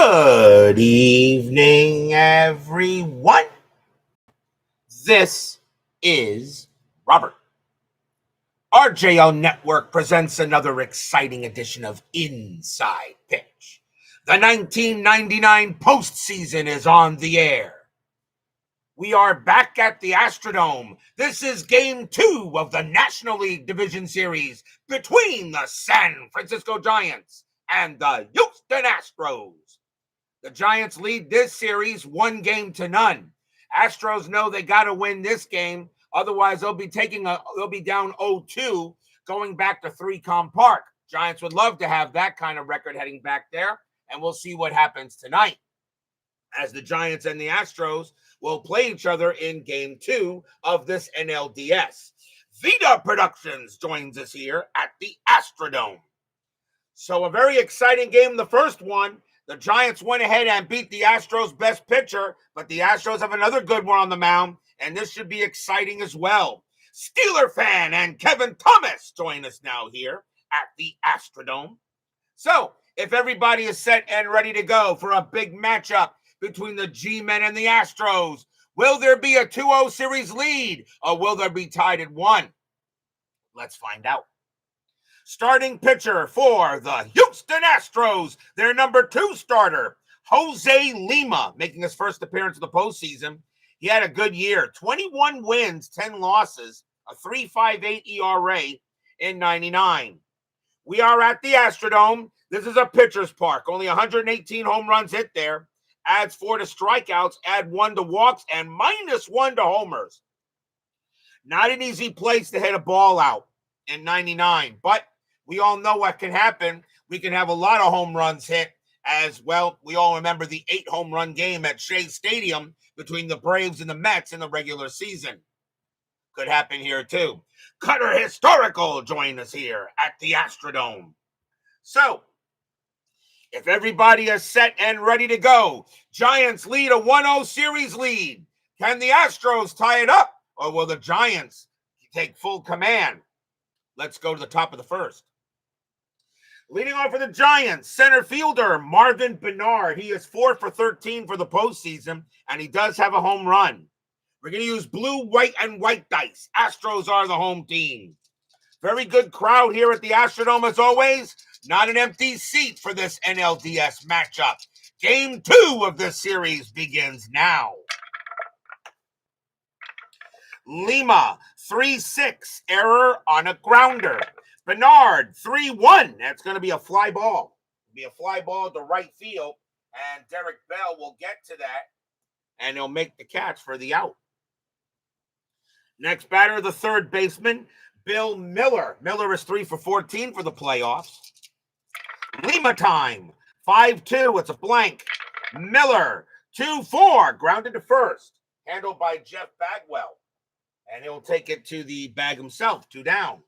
Good evening, everyone. This is Robert. RJO Network presents another exciting edition of Inside Pitch. The 1999 postseason is on the air. We are back at the Astrodome. This is Game 2 of the National League Division Series between the San Francisco Giants and the Houston Astros. The Giants lead this series 1-0. Astros know they got to win this game. Otherwise, they'll be down 0-2 going back to 3Com Park. Giants would love to have that kind of record heading back there, and we'll see what happens tonight as the Giants and the Astros will play each other in Game 2 of this NLDS. Vita Productions joins us here at the Astrodome. So a very exciting game, the first one. The Giants went ahead and beat the Astros' best pitcher, but the Astros have another good one on the mound, and this should be exciting as well. Steeler fan and Kevin Thomas join us now here at the Astrodome. So, if everybody is set and ready to go for a big matchup between the G-Men and the Astros, will there be a 2-0 series lead, or will there be tied at 1? Let's find out. Starting pitcher for the Houston Astros, their number 2 starter, Jose Lima, making his first appearance of the postseason. He had a good year, 21 wins, 10 losses, a 3.58 ERA in 99. We are at the Astrodome. This is a pitcher's park. Only 118 home runs hit there. Adds 4 to strikeouts, add 1 to walks, and -1 to homers. Not an easy place to hit a ball out in 99, but we all know what can happen. We can have a lot of home runs hit as well. We all remember the 8-home-run game at Shea Stadium between the Braves and the Mets in the regular season. Could happen here too. Cutter Historical join us here at the Astrodome. So, if everybody is set and ready to go, Giants lead a 1-0 series lead. Can the Astros tie it up, or will the Giants take full command? Let's go to the top of the first. Leading off for the Giants, center fielder Marvin Bernard. He is 4 for 13 for the postseason, and he does have a home run. We're going to use blue, white, and white dice. Astros are the home team. Very good crowd here at the Astrodome as always. Not an empty seat for this NLDS matchup. Game 2 of this series begins now. Lima, 3-6, error on a grounder. Bernard, 3-1. That's going to be a fly ball. It'll be a fly ball to right field, and Derek Bell will get to that, and he'll make the catch for the out. Next batter, the third baseman, Bill Miller. Miller is 3 for 14 for the playoffs. Lima time, 5-2. It's a blank. Miller, 2-4, grounded to first, handled by Jeff Bagwell, and he'll take it to the bag himself, 2 down.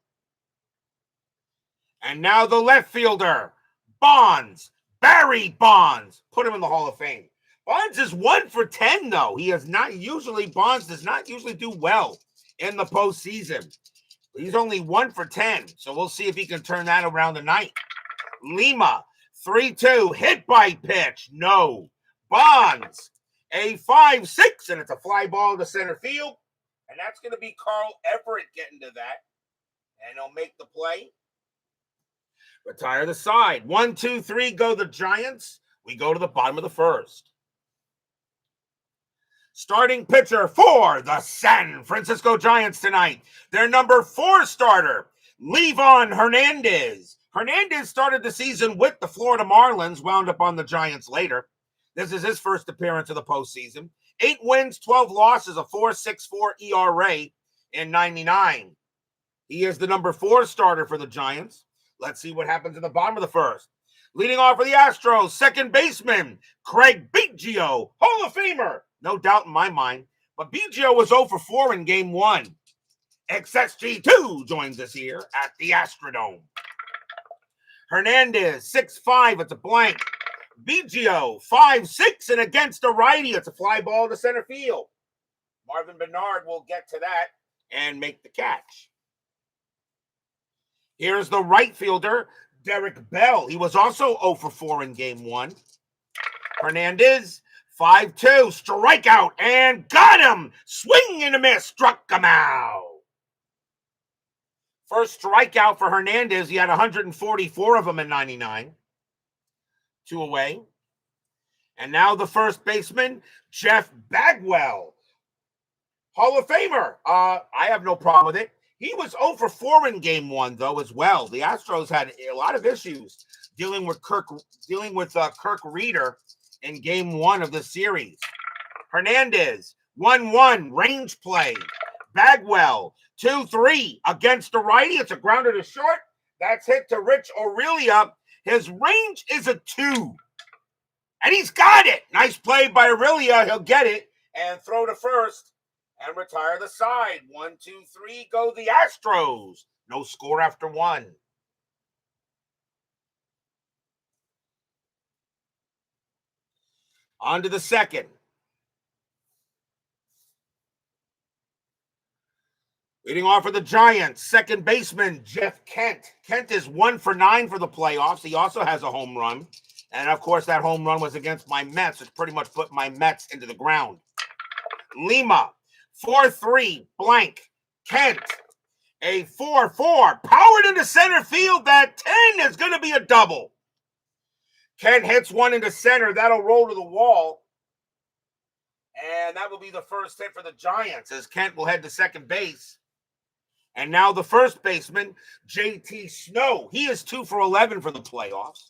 And now the left fielder, Bonds, Barry Bonds. Put him in the Hall of Fame. Bonds is 1 for 10, though. Bonds does not usually do well in the postseason. He's only 1 for 10, so we'll see if he can turn that around tonight. Lima, 3-2, hit by pitch. No. Bonds, a 5-6, and it's a fly ball to center field. And that's going to be Carl Everett getting to that. And he'll make the play. Retire the side. 1, 2, 3 go the Giants. We go to the bottom of the first. Starting pitcher for the San Francisco Giants tonight. Their number 4 starter, Livan Hernandez. Hernandez started the season with the Florida Marlins, wound up on the Giants later. This is his first appearance of the postseason. 8 wins, 12 losses, a 4.64 ERA in 99. He is the number 4 starter for the Giants. Let's see what happens in the bottom of the first. Leading off for the Astros, second baseman, Craig Biggio, Hall of Famer. No doubt in my mind. But Biggio was 0 for 4 in Game 1. XSG2 joins us here at the Astrodome. Hernandez, 6'5", it's a blank. Biggio, 5'6", and against a righty, it's a fly ball to center field. Marvin Bernard will get to that and make the catch. Here's the right fielder, Derek Bell. He was also 0 for 4 in Game 1. Hernandez, 5-2, strikeout, and got him. Swing and a miss, struck him out. First strikeout for Hernandez. He had 144 of them in 99. 2 away. And now the first baseman, Jeff Bagwell. Hall of Famer. I have no problem with it. He was 0 for 4 in game 1, though, as well. The Astros had a lot of issues dealing with Kirk Reeder in game 1 of the series. Hernandez, 1-1, range play. Bagwell, 2-3 against the righty. It's a grounder to short. That's hit to Rich Aurelia. His range is a 2. And he's got it. Nice play by Aurelia. He'll get it and throw to first and retire the side. 1, 2, 3, go the Astros. No score after 1. On to the second. Leading off for the Giants, second baseman, Jeff Kent. Kent is 1 for 9 for the playoffs. He also has a home run. And, of course, that home run was against my Mets, which pretty much put my Mets into the ground. Lima, 4-3, blank. Kent, a 4-4, powered into center field. That 10 is going to be a double. Kent hits one into center. That'll roll to the wall. And that will be the first hit for the Giants as Kent will head to second base. And now the first baseman, JT Snow. He is 2 for 11 for the playoffs.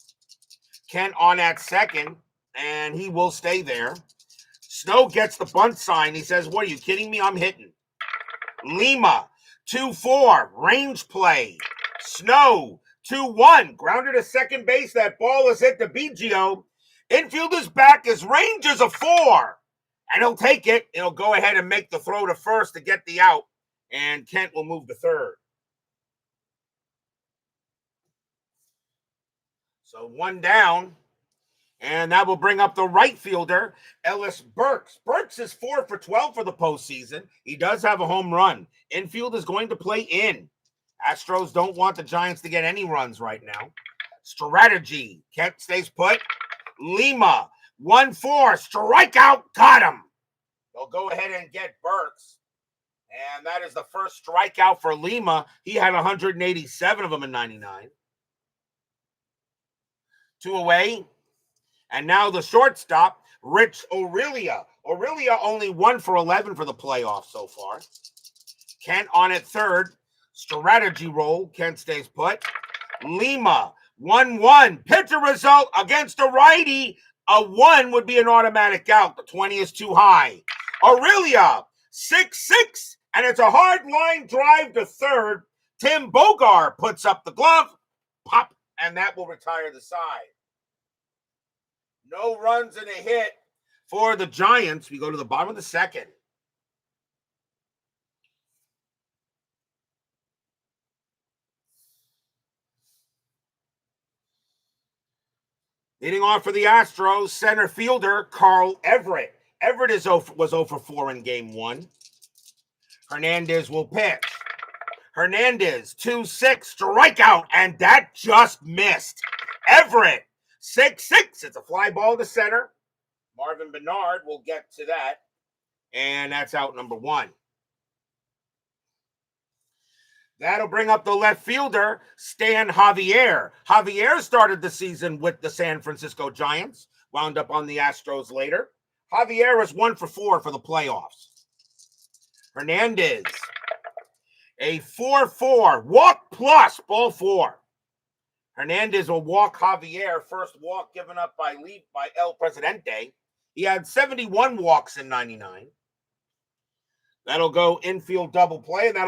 Kent on at second, and he will stay there. Snow gets the bunt sign. He says, what, are you kidding me? I'm hitting. Lima, 2-4, range play. Snow, 2-1, grounded to second base. That ball is hit to Biggio. Infielder's back. His range is a 4. And he'll take it. He'll go ahead and make the throw to first to get the out. And Kent will move to third. So 1 down. And that will bring up the right fielder, Ellis Burks. Burks is 4 for 12 for the postseason. He does have a home run. Infield is going to play in. Astros don't want the Giants to get any runs right now. Strategy. Kent stays put. Lima, 1-4, strikeout, got him. They'll go ahead and get Burks. And that is the first strikeout for Lima. He had 187 of them in 99. 2 away. And now the shortstop, Rich Aurelia. Aurelia only 1 for 11 for the playoffs so far. Kent on at third. Strategy roll. Kent stays put. Lima, 1-1. Pitcher result against a righty. A 1 would be an automatic out. The 20 is too high. Aurelia, 6-6. And it's a hard line drive to third. Tim Bogar puts up the glove. Pop. And that will retire the side. No runs and a hit for the Giants. We go to the bottom of the second. Leading off for the Astros, center fielder Carl Everett. Everett was 0 for 4 in game 1. Hernandez will pitch. Hernandez, 2-6, strikeout, and that just missed. Everett, 6-6. It's a fly ball to center. Marvin Bernard will get to that. And that's out number 1. That'll bring up the left fielder, Stan Javier. Javier started the season with the San Francisco Giants, wound up on the Astros later. Javier is 1 for 4 for the playoffs. Hernandez, a 4-4, walk plus, ball 4. Hernandez will walk Javier, first walk given up by El Presidente. He had 71 walks in 99. That'll go infield double play, and that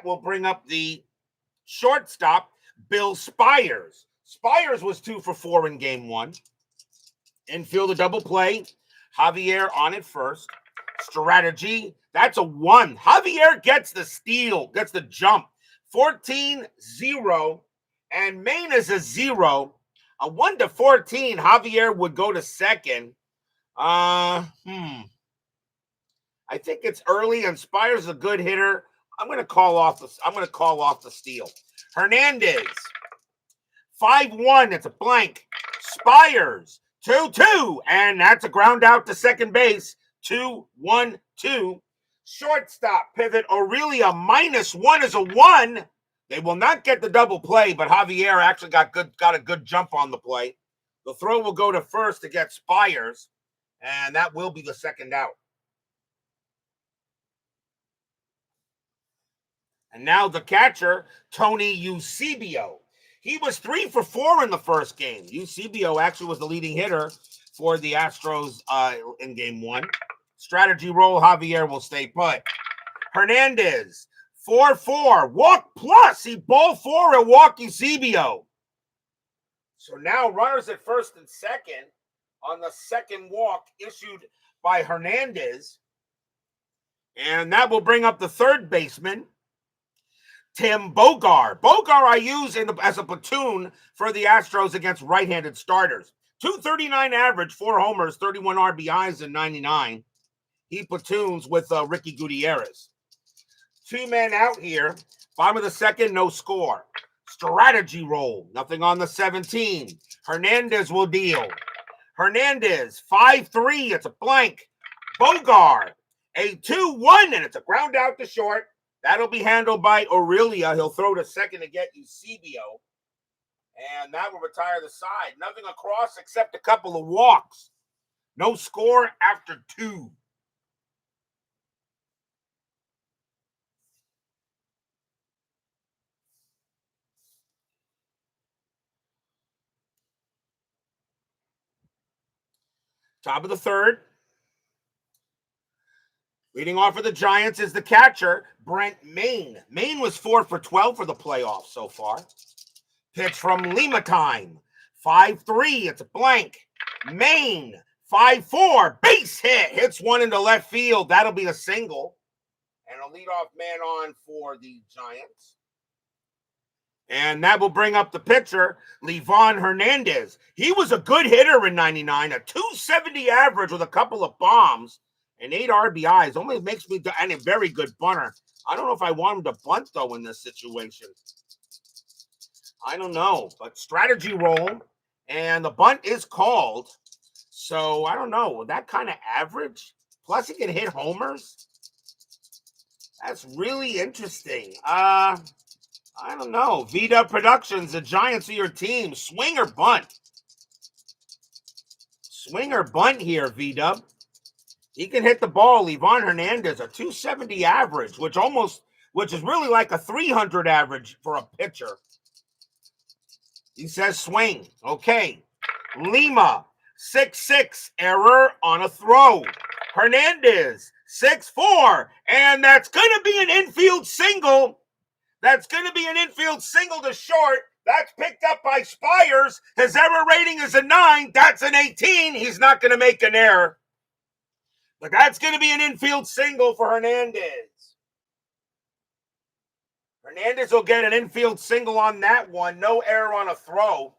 will bring up the shortstop, Bill Spires. Spires was 2 for 4 in game 1. Infield a double play. Javier on it first. Strategy, that's a 1. Javier gets the steal, gets the jump. 14-0. And Maine is a 0. A 1-14, Javier would go to second. I think it's early, and Spires is a good hitter. I'm going to call off the steal. Hernandez, 5-1. It's a blank. Spires, 2-2, and that's a ground out to second base. 2-1-2. Shortstop pivot Aurelia -1 is a 1. They will not get the double play, but Javier actually got a good jump on the play. The throw will go to first to get Spires, and that will be the second out. And now the catcher, Tony Eusebio. He was 3 for 4 in the first game. Eusebio actually was the leading hitter for the Astros in game 1. Strategy roll, Javier will stay put. Hernandez, 4-4, walk plus. He balled 4 and walked Eusebio. So now runners at first and second on the second walk issued by Hernandez. And that will bring up the third baseman, Tim Bogar. Bogar I use as a platoon for the Astros against right-handed starters. 239 average, 4 homers, 31 RBIs in 99. He platoons with Ricky Gutierrez. 2 men out here. Bottom of the second, no score. Strategy roll. Nothing on the 17. Hernandez will deal. Hernandez, 5-3. It's a blank. Bogar, a 2-1, and it's a ground out to short. That'll be handled by Aurelia. He'll throw to second to get Eusebio. And that will retire the side. Nothing across except a couple of walks. No score after 2. Top of the third. Leading off for the Giants is the catcher, Brent Maine. Maine was 4 for 12 for the playoffs so far. Pitch from Lima time. 5-3. It's a blank. Maine, 5-4. Base hit. Hits one into left field. That'll be a single. And a leadoff man on for the Giants. And that will bring up the pitcher, Livan Hernandez. He was a good hitter in 99, a 270 average with a couple of bombs and 8 RBIs. Only makes me, and a very good bunter. I don't know if I want him to bunt, though, in this situation. I don't know, but strategy roll, and the bunt is called. So, I don't know. That kind of average? Plus, he can hit homers? That's really interesting. I don't know. V-Dub Productions, the Giants are your team. Swing or bunt? Swing or bunt here, V-Dub. He can hit the ball. Livan Hernandez, a 270 average, which is really like a 300 average for a pitcher. He says swing. Okay. Lima, 6-6, error on a throw. Hernandez, 6-4, and that's going to be an infield single. That's going to be an infield single to short. That's picked up by Spires. His error rating is a 9. That's an 18. He's not going to make an error. But that's going to be an infield single for Hernandez. Hernandez will get an infield single on that one. No error on a throw.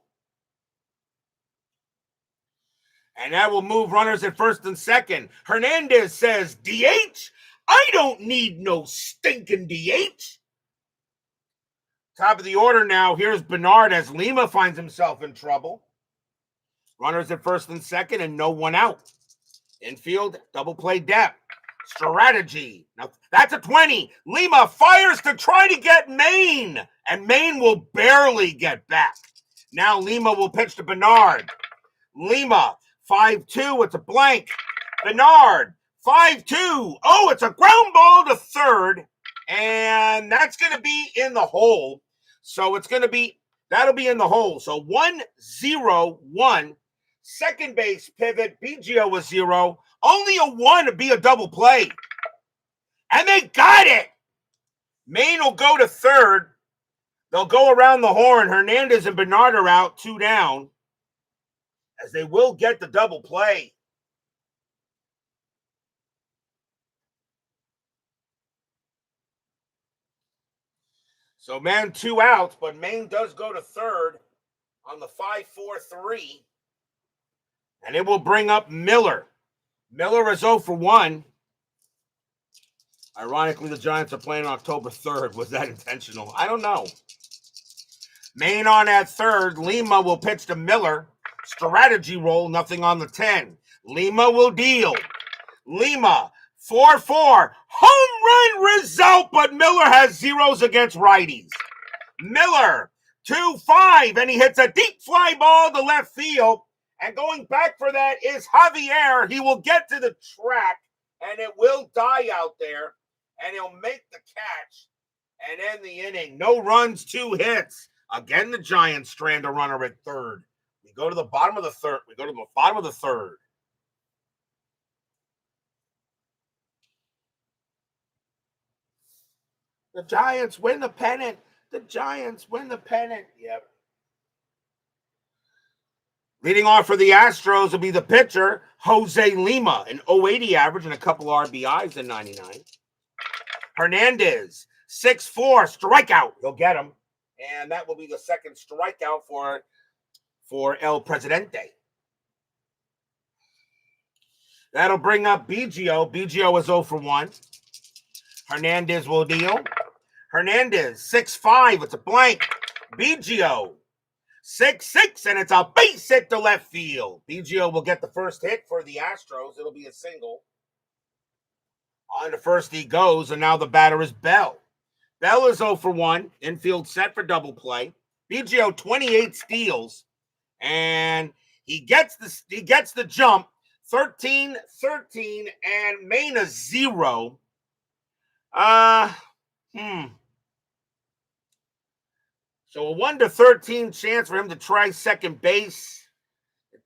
And that will move runners at first and second. Hernandez says, DH? I don't need no stinking DH. Top of the order now. Here's Bernard as Lima finds himself in trouble. Runners at first and second and no one out. Infield, double play depth. Strategy. Now, that's a 20. Lima fires to try to get Maine. And Maine will barely get back. Now Lima will pitch to Bernard. Lima, 5-2. It's a blank. Bernard, 5-2. Oh, it's a ground ball to third. And that's going to be in the hole. So that'll be in the hole. So 1-0-1. Second base pivot. Biggio was 0. Only a 1 to be a double play. And they got it. Maine will go to third. They'll go around the horn. Hernandez and Bernard are out, 2 down. As they will get the double play. So, man, 2 outs, but Maine does go to third on the 5-4-3. And it will bring up Miller. Miller is 0 for 1. Ironically, the Giants are playing October 3rd. Was that intentional? I don't know. Maine on at third. Lima will pitch to Miller. Strategy roll, nothing on the 10. Lima will deal. Lima, 4-4. Home run result, but Miller has zeros against righties. Miller, 2-5, and he hits a deep fly ball to left field. And going back for that is Javier. He will get to the track, and it will die out there, and he'll make the catch and end the inning. No runs, 2 hits. Again, the Giants strand a runner at third. We go to the bottom of the third. The Giants win the pennant. Yep. Leading off for the Astros will be the pitcher, Jose Lima, an 080 average and a couple RBIs in 99. Hernandez, 6-4, strikeout. You'll get him. And that will be the second strikeout for El Presidente. That'll bring up Biggio. Biggio is 0 for 1. Hernandez will deal. Hernandez, 6-5. It's a blank. Biggio, 6-6, and it's a base hit to left field. Biggio will get the first hit for the Astros. It'll be a single. On to first he goes, and now the batter is Bell. Bell is 0 for 1. Infield set for double play. Biggio, 28 steals, and he gets the jump. 13, and Mena 0. So a 1-13 chance for him to try second base.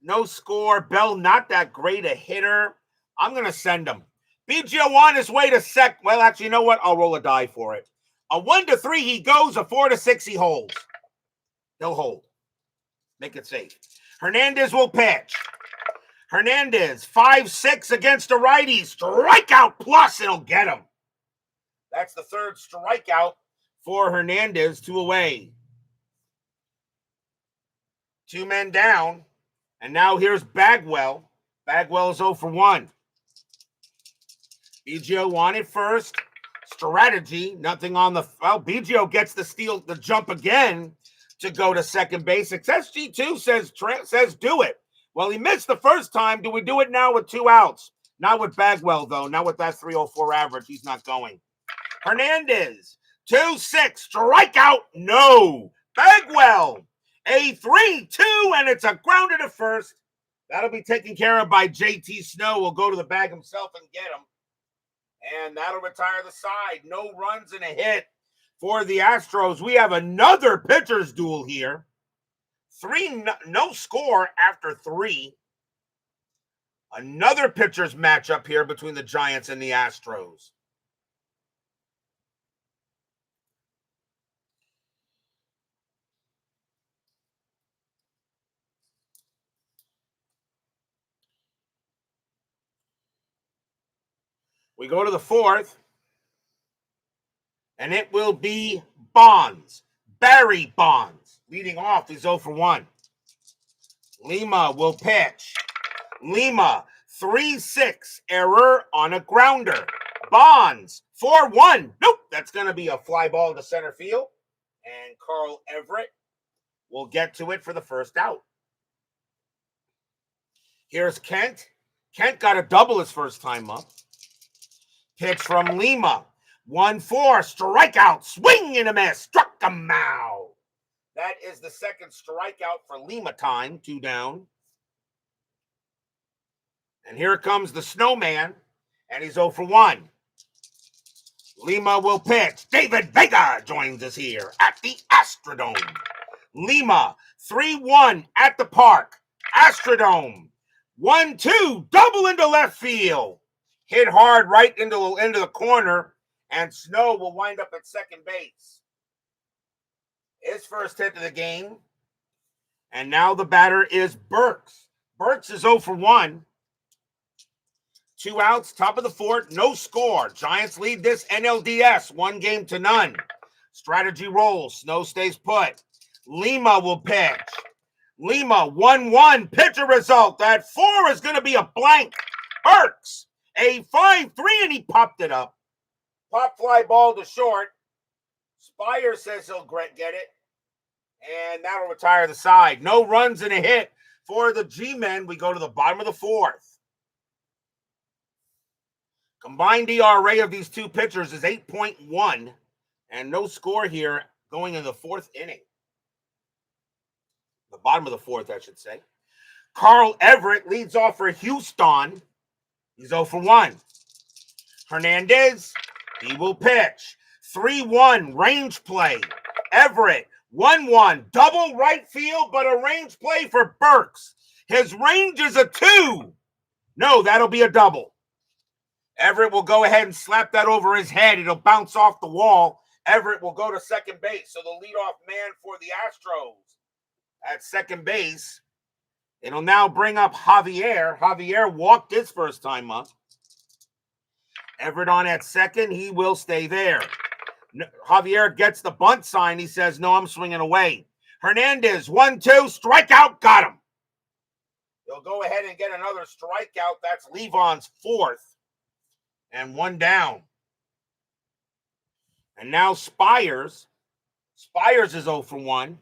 No score. Bell not that great a hitter. I'm going to send him. Biggio on his way to well, actually, you know what? I'll roll a die for it. A 1-3 he goes. A 4-6 he holds. He'll hold. Make it safe. Hernandez will pitch. Hernandez, 5-6 against a righty. Strikeout plus, it'll get him. That's the third strikeout for Hernandez. 2 away. 2 men down. And now here's Bagwell. Bagwell is 0 for 1. Biggio wanted first. Strategy, nothing on the... Well, Biggio gets the jump again to go to second base. Success G2 says do it. Well, he missed the first time. Do we do it now with 2 outs? Not with Bagwell, though. Not with that 304 average. He's not going. Hernandez, 2-6. Strikeout, no. Bagwell, a 3-2, and it's a grounder to first. That'll be taken care of by JT Snow. Will go to the bag himself and get him. And that'll retire the side. No runs and a hit for the Astros. We have another pitcher's duel here. 3, no score after 3. Another pitcher's matchup here between the Giants and the Astros. We go to the 4th, and it will be Bonds. Barry Bonds. Leading off is 0 for 1. Lima will pitch. Lima, 3-6. Error on a grounder. Bonds, 4-1. Nope, that's going to be a fly ball to center field. And Carl Everett will get to it for the first out. Here's Kent. Kent got a double his first time up. Pitch from Lima. 1-4. Strikeout. Swing and a miss. Struck him out. That is the second strikeout for Lima time. 2 down. And here comes the snowman. And he's 0 for 1. Lima will pitch. David Vega joins us here at the Astrodome. Lima, 3-1 at the park. Astrodome. 1-2. Double into left field. Hit hard right into the corner, and Snow will wind up at second base. His first hit of the game. And now the batter is Burks. Burks is 0 for 1. 2 outs, top of the 4th, no score. Giants lead this NLDS 1-0. Strategy rolls. Snow stays put. Lima will pitch. Lima, 1-1. Pitcher result. That 4 is going to be a blank. Burks, a 5-3, and he popped it up. Pop fly ball to short. Spire says he'll get it. And that'll retire the side. No runs and a hit For the G-men, we go to the bottom of the fourth. Combined ERA of these two pitchers is 8.1, and no score here going in the fourth inning. The bottom of the fourth, I should say. Carl Everett leads off for Houston. He's 0 for 1. Hernandez, he will pitch. 3-1, range play. Everett, 1-1, double right field, but a range play for Burks. His range is a 2. No, that'll be a double. Everett will go ahead and slap that over his head. It'll bounce off the wall. Everett will go to second base. So the leadoff man for the Astros at second base. It'll now bring up Javier. Javier walked his first time up. Everett on at second. He will stay there. Javier gets the bunt sign. He says, no, I'm swinging away. Hernandez, 1-2, strikeout, got him. He'll go ahead and get another strikeout. That's Livan's fourth. And 1 down. And now Spires. Spires is 0 for 1.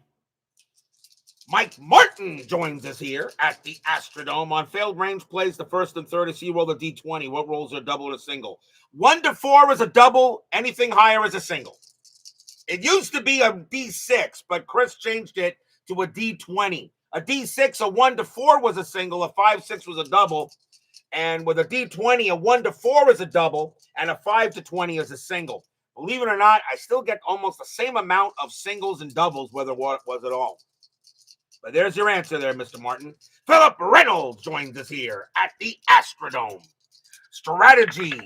Mike Martin joins us here at the Astrodome. On failed range plays, the first and third is he roll the D20. What rolls are a double and a single? 1 to 4 is a double. Anything higher is a single. It used to be a D6, but Chris changed it to a D20. A D6, a 1 to 4 was a single. A 5-6 was a double. And with a D20, a 1 to 4 is a double, and a 5 to 20 is a single. Believe it or not, I still get almost the same amount of singles and doubles, whether what was it all. But there's your answer there, Mr. Martin. Philip Reynolds joins us here at the Astrodome. Strategy,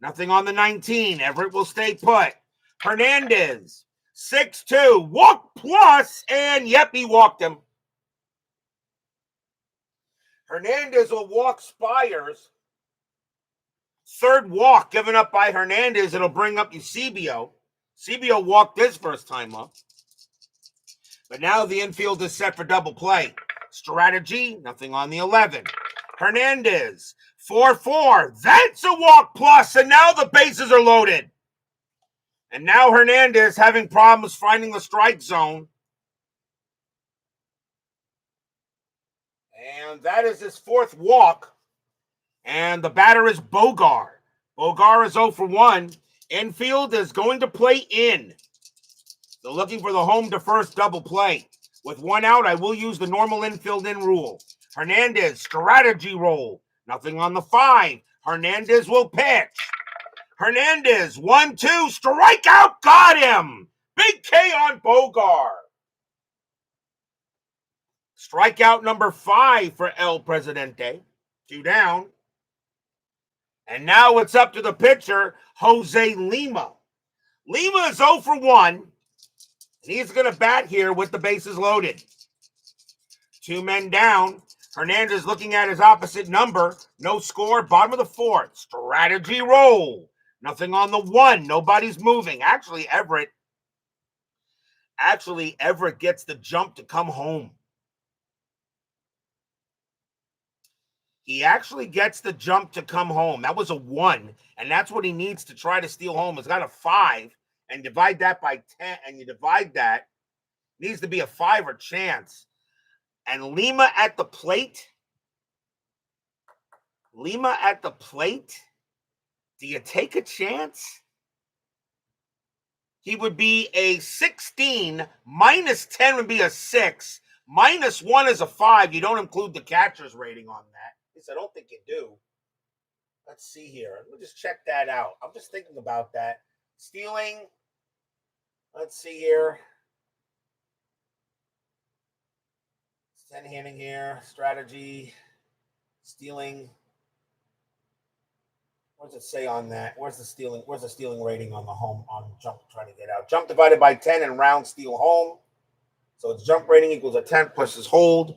nothing on the 19. Everett will stay put. Hernandez, 6-2, walk plus, and yep, he walked him. Hernandez will walk Spires. Third walk given up by Hernandez. It'll bring up Eusebio. Eusebio walked his first time up. But now the infield is set for double play. Strategy, nothing on the 11. Hernandez, 4-4. That's a walk plus, and now the bases are loaded. And now Hernandez having problems finding the strike zone. And that is his fourth walk. And the batter is Bogar. Bogar is 0 for 1. Infield is going to play in. They're looking for the home to first double play. With 1 out, I will use the normal infield in rule. Hernandez, strategy roll. Nothing on the 5. Hernandez will pitch. Hernandez, 1-2, strikeout, got him. Big K on Bogar. Strikeout number 5 for El Presidente. 2 down. And now it's up to the pitcher, Jose Lima. Lima is 0 for 1. He's going to bat here with the bases loaded. 2 men down. Hernandez looking at his opposite number. No score. Bottom of the fourth. Strategy roll. Nothing on the 1. Nobody's moving. Actually, Everett gets the jump to come home. He actually gets the jump to come home. That was a 1, and that's what he needs to try to steal home. He's got a 5, and divide that by 10, and you divide that. Needs to be a 5 chance. And Lima at the plate. Lima at the plate. Do you take a chance? He would be a 16. Minus 10 would be a 6. Minus 1 is a 5. You don't include the catcher's rating on that. At least I don't think you do. Let's see here. Let me just check that out. I'm just thinking about that. Stealing. Let's see here. 10 handing here. Strategy. Stealing. What does it say on that? Where's the stealing rating on the home on jump trying to get out? Jump divided by 10 and round steal home. So its jump rating equals a 10 plus his hold.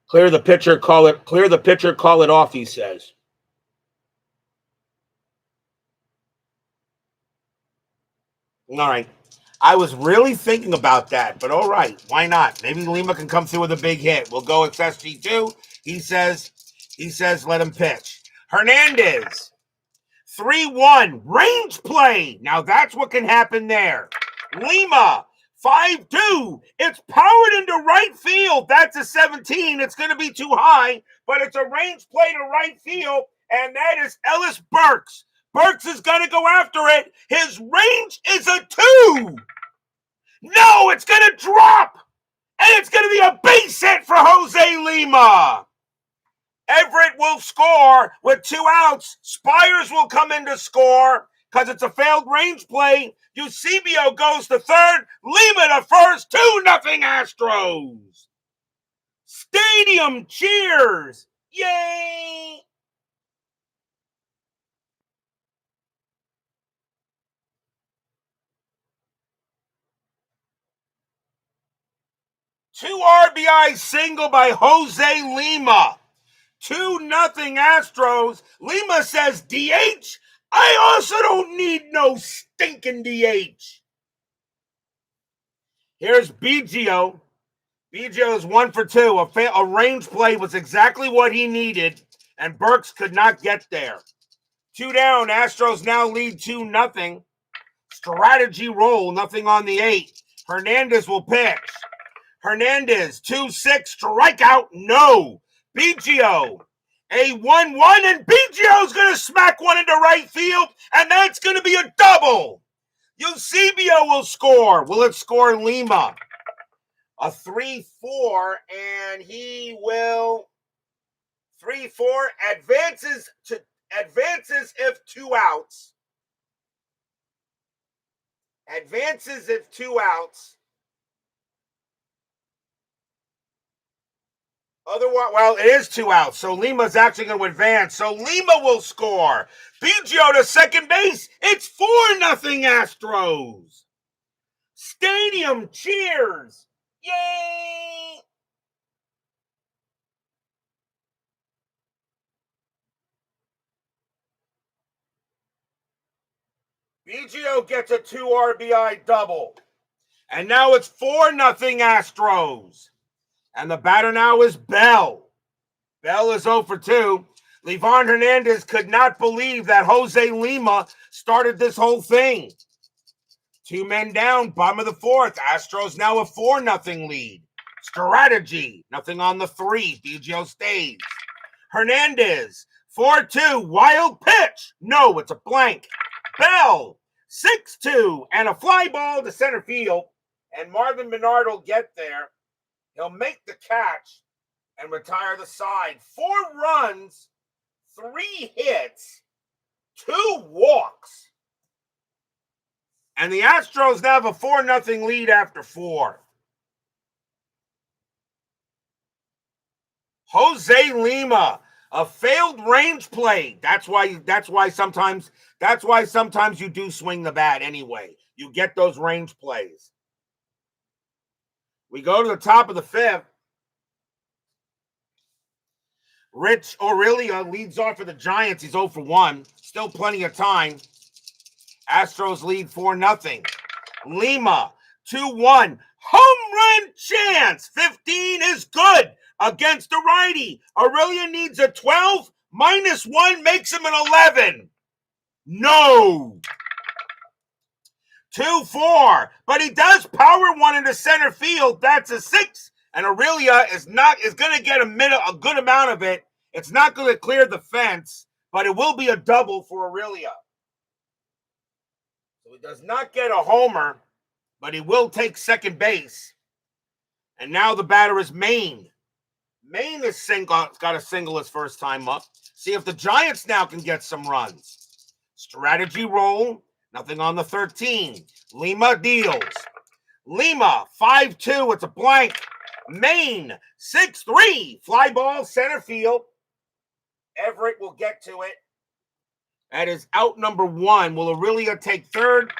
Clear the pitcher, call it off, he says. All right. I was really thinking about that, but all right, why not? Maybe Lima can come through with a big hit. We'll go XSG2. He says let him pitch. Hernandez, 3-1, range play. Now that's what can happen there. Lima, 5-2. It's powered into right field. That's a 17. It's going to be too high, but it's a range play to right field, and that is Ellis Burks. Burks is going to go after it. His range is a 2. No, it's going to drop, and it's going to be a base hit for Jose Lima. Everett will score with 2 outs. Spires will come in to score because it's a failed range play. Eusebio goes to third. Lima to first. 2-0 Astros. Stadium cheers. Yay! Two RBI single by Jose Lima. 2-0 Astros. Lima says DH. I also don't need no stinking DH. Here's Biggio. Biggio is 1 for 2. A range play was exactly what he needed, and Burks could not get there. 2 down. Astros now lead 2-0. Strategy roll. Nothing on the 8. Hernandez will pitch. Hernandez, 2-6, strikeout, no. Biggio, a 1-1, and Biggio's going to smack one into right field, and that's going to be a double. Eusebio will score. Will it score Lima? A 3-4, and he will 3-4, advances if 2 outs. Advances if 2 outs. Otherwise, well, it is 2 outs, so Lima's actually going to advance. So Lima will score. Biggio to second base. It's 4-0 Astros. Stadium cheers. Yay! Biggio gets a 2 RBI double. And now it's 4-0 Astros. And the batter now is Bell. Bell is 0 for 2. Livan Hernandez could not believe that Jose Lima started this whole thing. 2 men down, bottom of the 4th. Astros now a 4-0 lead. Strategy, nothing on the 3. Biggio stays. Hernandez, 4-2. Wild pitch. No, it's a blank. Bell, 6-2. And a fly ball to center field. And Marvin Bernard will get there. He'll make the catch and retire the side. 4 runs, 3 hits, 2 walks. And the Astros now have a 4-0 lead after 4. Jose Lima, a failed range play. That's why sometimes you do swing the bat anyway. You get those range plays. We go to the top of the 5th. Rich Aurelia leads off for the Giants. He's 0 for 1. Still plenty of time. Astros lead 4-0. Lima, 2-1. Home run chance. 15 is good against a righty. Aurelia needs a 12. -1 makes him an 11. No. 2-4, but he does power one into center field. That's a 6, and Aurelia is going to get a good amount of it. It's not going to clear the fence, but it will be a double for Aurelia. So he does not get a homer, but he will take second base. And now the batter is Maine. Maine is got a single his first time up. See if the Giants now can get some runs. Strategy roll. Nothing on the 13. Lima deals. Lima, 5-2. It's a blank. Maine, 6-3. Fly ball, center field. Everett will get to it. That is out number 1. Will Aurelia take third?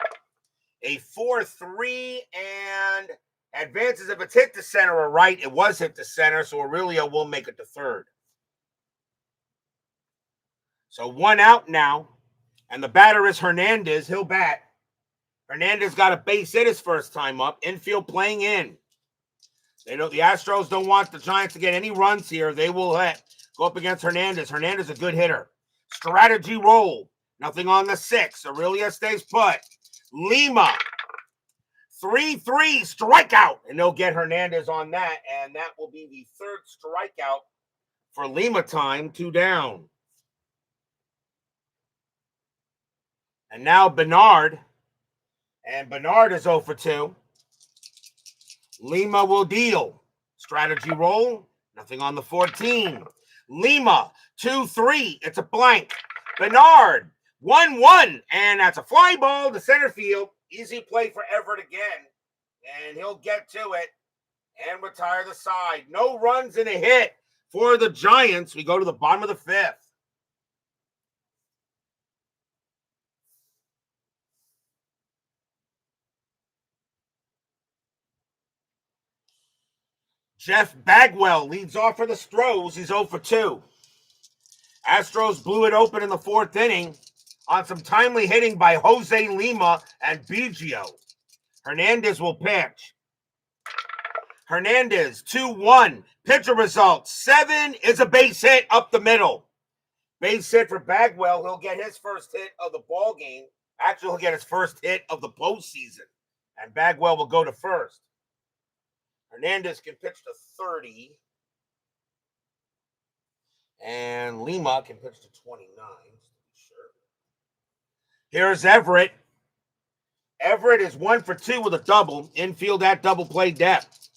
A 4-3 and advances if it's hit to center or right. It was hit to center, so Aurelia will make it to third. So 1 out now. And the batter is Hernandez. He'll bat. Hernandez got a base hit his first time up. Infield playing in. They know the Astros don't want the Giants to get any runs here. They will go up against Hernandez. Hernandez is a good hitter. Strategy roll. Nothing on the 6. Aurelia stays put. Lima. 3-3 strikeout. And they'll get Hernandez on that. And that will be the third strikeout for Lima time, 2 down. And now Bernard. And Bernard is 0 for 2. Lima will deal. Strategy roll. Nothing on the 14. Lima, 2-3. It's a blank. Bernard, 1-1. And that's a fly ball to center field. Easy play for Everett again. And he'll get to it and retire the side. No runs and a hit for the Giants. We go to the bottom of the 5th. Jeff Bagwell leads off for the Astros. He's 0 for 2. Astros blew it open in the 4th inning on some timely hitting by Jose Lima and Biggio. Hernandez will pitch. Hernandez, 2-1. Pitcher result, 7 is a base hit up the middle. Base hit for Bagwell. He'll get his first hit of the ball game. Actually, he'll get his first hit of the postseason. And Bagwell will go to first. Hernandez can pitch to 30. And Lima can pitch to 29. Sure. Here's Everett. Everett is 1 for 2 with a double. Infield at double play depth.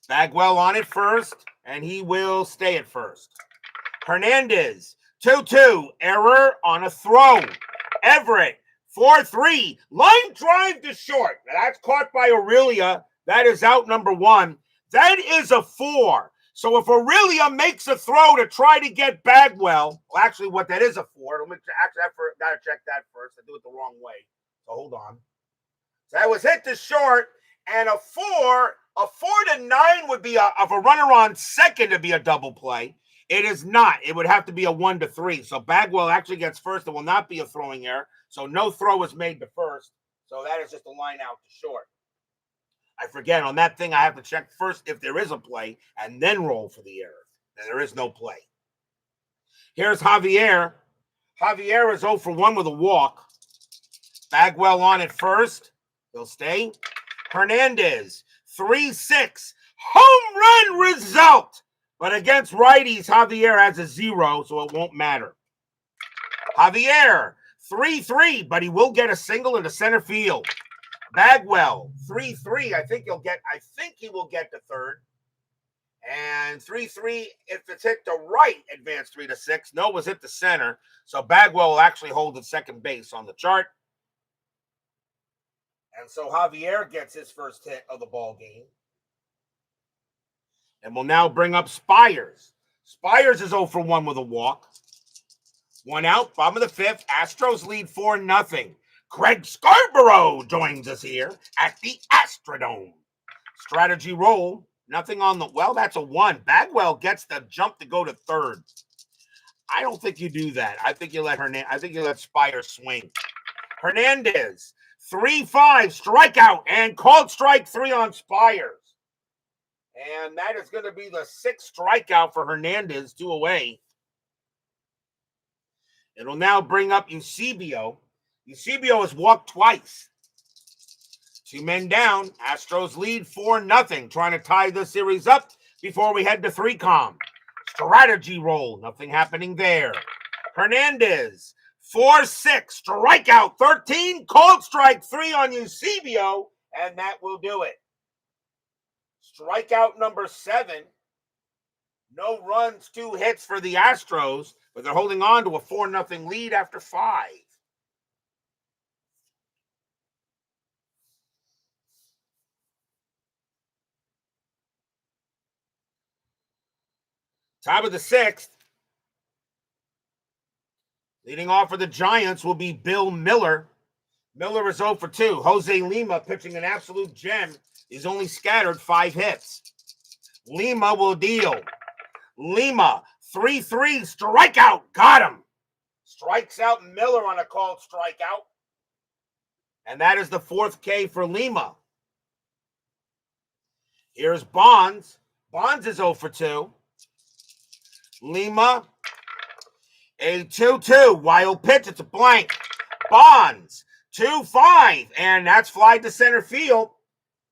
Bagwell on it first, and he will stay at first. Hernandez, 2-2. Error on a throw. Everett, 4-3. Line drive to short. Now that's caught by Aurelia. That is out number 1. That is a 4. So if Aurelia makes a throw to try to get Bagwell, well, actually, what that is a 4. Actually, I got to check that first. I do it the wrong way. So hold on. So that was hit to short, and a 4 to 9 would be of a runner on second to be a double play. It is not. It would have to be a 1 to 3. So Bagwell actually gets first. It will not be a throwing error. So no throw is made to first. So that is just a line out to short. I forget on that thing, I have to check first if there is a play and then roll for the error. And there is no play. Here's Javier. Javier is 0 for 1 with a walk. Bagwell on it first. He'll stay. Hernandez, 3-6. Home run result. But against righties, Javier has a 0, so it won't matter. Javier, 3-3, but he will get a single into center field. Bagwell, 3-3. I think he will get to third. And 3-3, if it's hit to right, advance 3-6. No, it was hit to center. So Bagwell will actually hold at second base on the chart. And so Javier gets his first hit of the ball game. And we'll now bring up Spires. Spires is 0 for 1 with a walk. 1 out, bottom of the 5th. Astros lead 4-0. Craig Scarborough joins us here at the Astrodome. Strategy roll. Nothing on the, well, that's a 1. Bagwell gets the jump to go to third. I don't think you do that. I think you let Spires swing. Hernandez, 3-5, strikeout, and called strike 3 on Spires. And that is going to be the 6th strikeout for Hernandez, 2 away. It'll now bring up Eusebio. Eusebio has walked twice. 2 men down. Astros lead 4-0. Trying to tie the series up before we head to 3-com. Strategy roll. Nothing happening there. Hernandez, 4-6. Strikeout 13. Called strike 3 on Eusebio. And that will do it. Strikeout number 7. No runs, 2 hits for the Astros. But they're holding on to a 4-0 lead after 5. Top of the 6th. Leading off for the Giants will be Bill Miller. Miller is 0 for 2. Jose Lima pitching an absolute gem. He's only scattered 5 hits. Lima will deal. Lima, 3-3, strikeout. Got him. Strikes out Miller on a called strikeout. And that is the 4th K for Lima. Here's Bonds. Bonds is 0 for 2. Lima, a 2-2. Wild pitch. It's a blank. Bonds, 2-5. And that's fly to center field.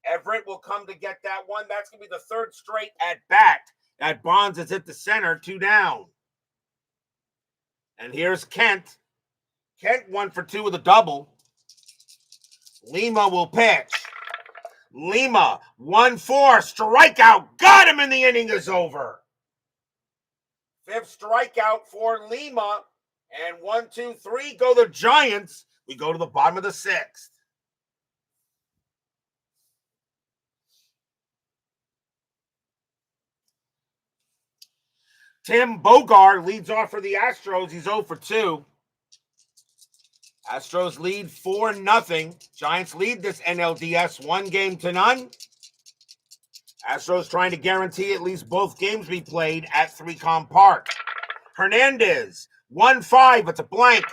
Everett will come to get that one. That's going to be the third straight at bat. That Bonds is hit the center, 2 down. And here's Kent. Kent 1 for 2 with a double. Lima will pitch. Lima, 1-4, strikeout. Got him, and the inning is over. 5th strikeout for Lima. And 1, 2, 3 go the Giants. We go to the bottom of the 6th. Tim Bogar leads off for the Astros. He's 0 for 2. Astros lead 4-0. Giants lead this NLDS 1-0. Astros trying to guarantee at least both games be played at 3Com Park. Hernandez, 1-5. It's a blank.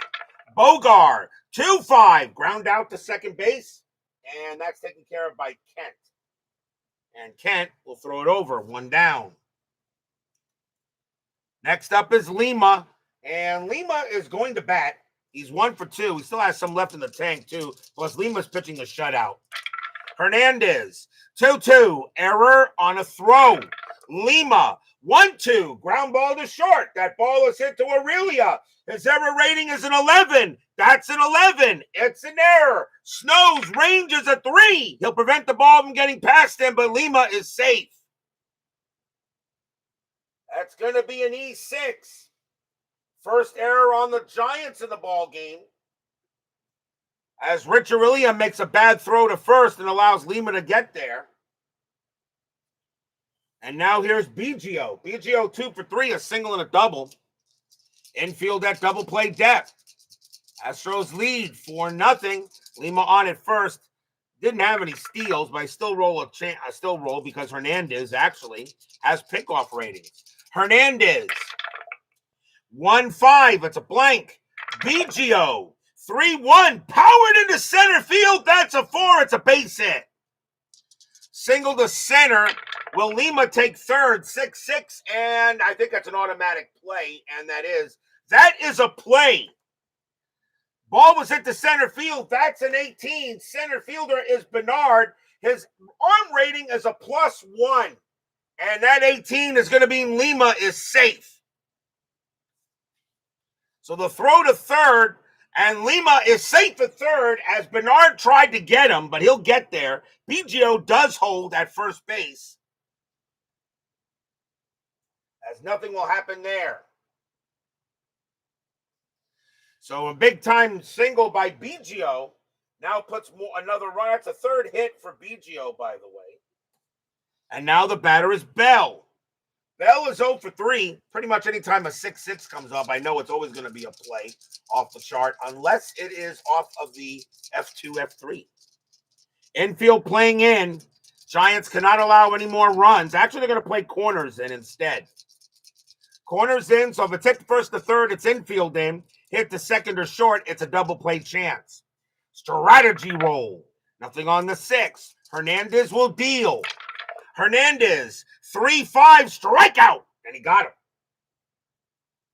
Bogar, 2-5. Ground out to second base. And that's taken care of by Kent. And Kent will throw it over. 1 down. Next up is Lima. And Lima is going to bat. He's 1 for 2. He still has some left in the tank, too. Plus, Lima's pitching a shutout. Hernandez, 2-2. Error on a throw. Lima, 1-2. Ground ball to short. That ball is hit to Aurelia. His error rating is an 11. That's an 11. It's an error. Snow's range is a 3. He'll prevent the ball from getting past him, but Lima is safe. That's going to be an E6. First error on the Giants in the ball game. As Rich Aurelia makes a bad throw to first and allows Lima to get there. And now here's BGO. BGO 2 for 3, a single and a double. Infield at double play depth. Astros lead 4-0. Lima on at first. Didn't have any steals, but I still roll because Hernandez actually has pickoff ratings. Hernandez, 1-5. It's a blank. BGO, 3-1. Powered into center field. That's a 4. It's a base hit. Single to center. Will Lima take third? 6-6. And I think that's an automatic play. And that is a play. Ball was hit to center field. That's an 18. Center fielder is Bernard. His arm rating is a +1. And that 18 is going to mean Lima is safe. So the throw to third, and Lima is safe at third as Bernard tried to get him, but he'll get there. BGO does hold at first base. As nothing will happen there. So a big-time single by BGO now puts another run. That's a third hit for BGO, by the way. And now the batter is Bell. Bell is 0 for 3. Pretty much anytime a 6-6 comes up, I know it's always going to be a play off the chart, unless it is off of the F2, F3. Infield playing in. Giants cannot allow any more runs. Actually, they're going to play corners in instead. Corners in, so if it's hit first to third, it's infield in. Hit the second or short, it's a double play chance. Strategy roll. Nothing on the 6. Hernandez will deal. Hernandez, 3-5, strikeout. And he got him.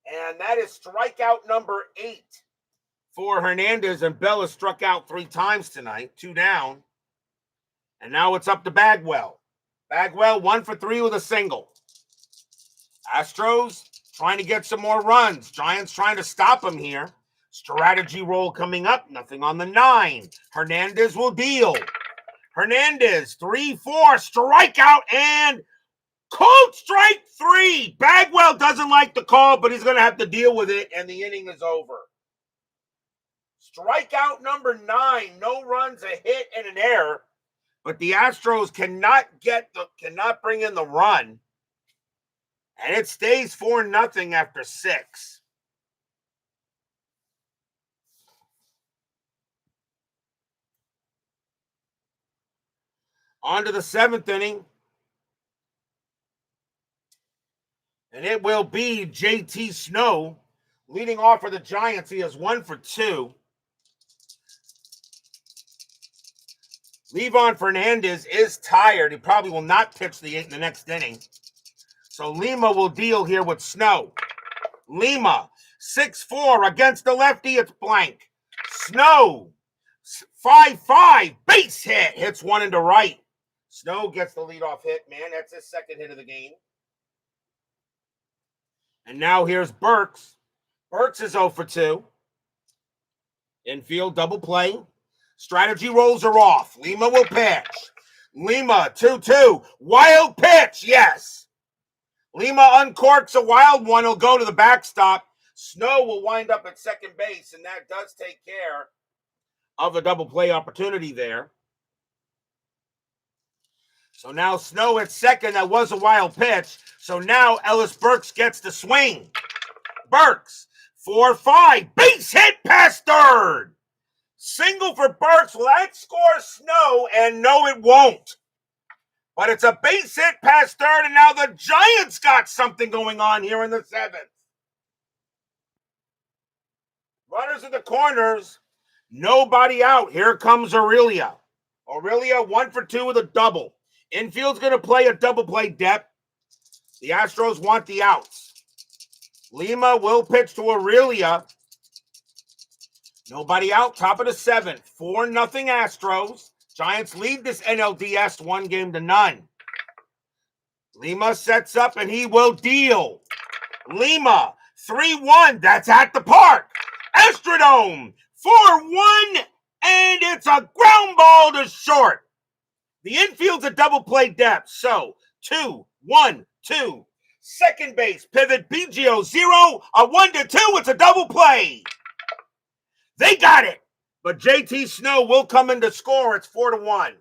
And that is strikeout number 8 for Hernandez. And Bell has struck out 3 times tonight, 2 down. And now it's up to Bagwell. Bagwell, 1 for 3 with a single. Astros trying to get some more runs. Giants trying to stop him here. Strategy roll coming up. Nothing on the 9. Hernandez will deal. Hernandez, 3-4, strikeout, and called strike 3. Bagwell doesn't like the call, but he's going to have to deal with it, and the inning is over. Strikeout number 9, no runs, a hit, and an error. But the Astros cannot bring in the run. And it stays 4-0 after 6. On to the 7th inning. And it will be JT Snow leading off for the Giants. He is 1 for 2. Livan Hernandez is tired. He probably will not pitch the next inning. So Lima will deal here with Snow. Lima, 6-4 against the lefty. It's blank. Snow, 5-5, base hit. Hits one into right. Snow gets the leadoff hit, man. That's his second hit of the game. And now here's Burks. Burks is 0 for 2. Infield double play. Strategy rolls are off. Lima will pitch. Lima 2-2. Wild pitch. Yes. Lima uncorks a wild one. He'll go to the backstop. Snow will wind up at second base, and that does take care of a double play opportunity there. So now Snow at second. That was a wild pitch. So now Ellis Burks gets the swing. Burks, 4-5. Base hit past third. Single for Burks. Will that score Snow? And no, it won't. But it's a base hit past third, and now the Giants got something going on here in the seventh. Runners in the corners. Nobody out. Here comes Aurelia. Aurelia 1 for 2 with a double. Infield's going to play a double play depth. The Astros want the outs. Lima will pitch to Aurelia. Nobody out. Top of the seventh. 4-0 Astros. Giants lead this NLDS 1-0. Lima sets up and he will deal. Lima 3-1. That's at the park. Astrodome 4-1. And it's a ground ball to short. The infield's a double play depth. So 2-1-2. Second base pivot. Biggio 0. A 1-2. It's a double play. They got it. But JT Snow will come in to score. It's 4-1.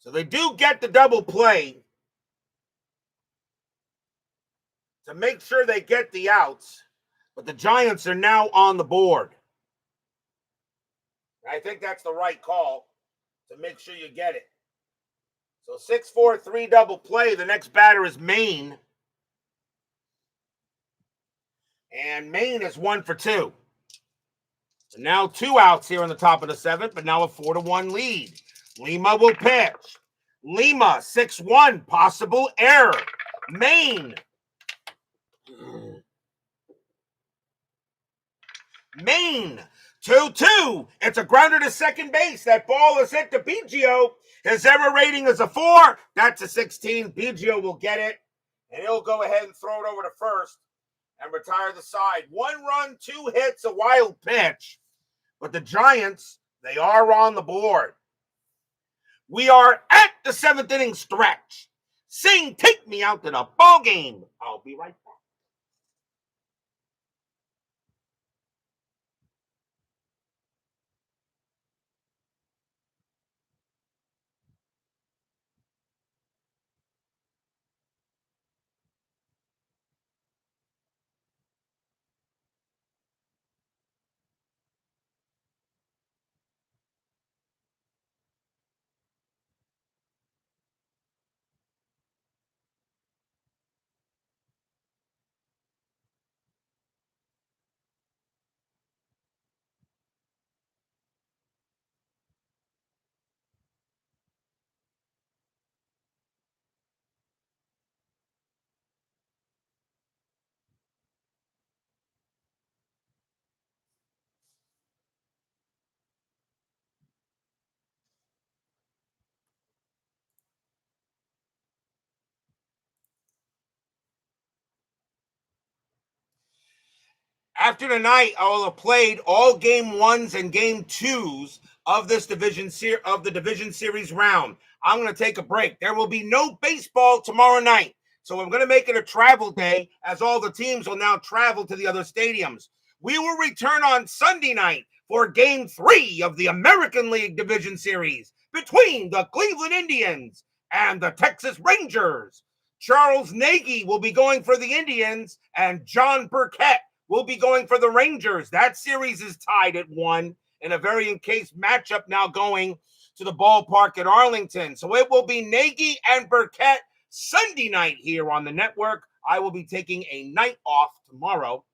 So they do get the double play to make sure they get the outs. But the Giants are now on the board. I think that's the right call to make sure you get it. So 6-4-3 double play. The next batter is Maine. And Maine is 1 for 2. So now 2 outs here on the top of the seventh, but now a 4-1 lead. Lima will pitch. Lima, 6-1, possible error. Maine. Maine, 2-2. It's a grounder to second base. That ball is hit to Biggio. His error rating is a 4. That's a 16. Biggio will get it, and he'll go ahead and throw it over to first and retire the side. 1 run, 2 hits, a wild pitch. But the Giants, they are on the board. We are at the 7th inning stretch. Sing, take me out to the ball game. I'll be right back. After tonight, I will have played all game 1s and game 2s of this division series round. I'm going to take a break. There will be no baseball tomorrow night. So I'm going to make it a travel day, as all the teams will now travel to the other stadiums. We will return on Sunday night for game 3 of the American League Division Series between the Cleveland Indians and the Texas Rangers. Charles Nagy will be going for the Indians, and John Burkett will be going for the Rangers. That series is tied at 1 in a very encased matchup now going to the ballpark at Arlington. So it will be Nagy and Burkett Sunday night here on the network. I will be taking a night off tomorrow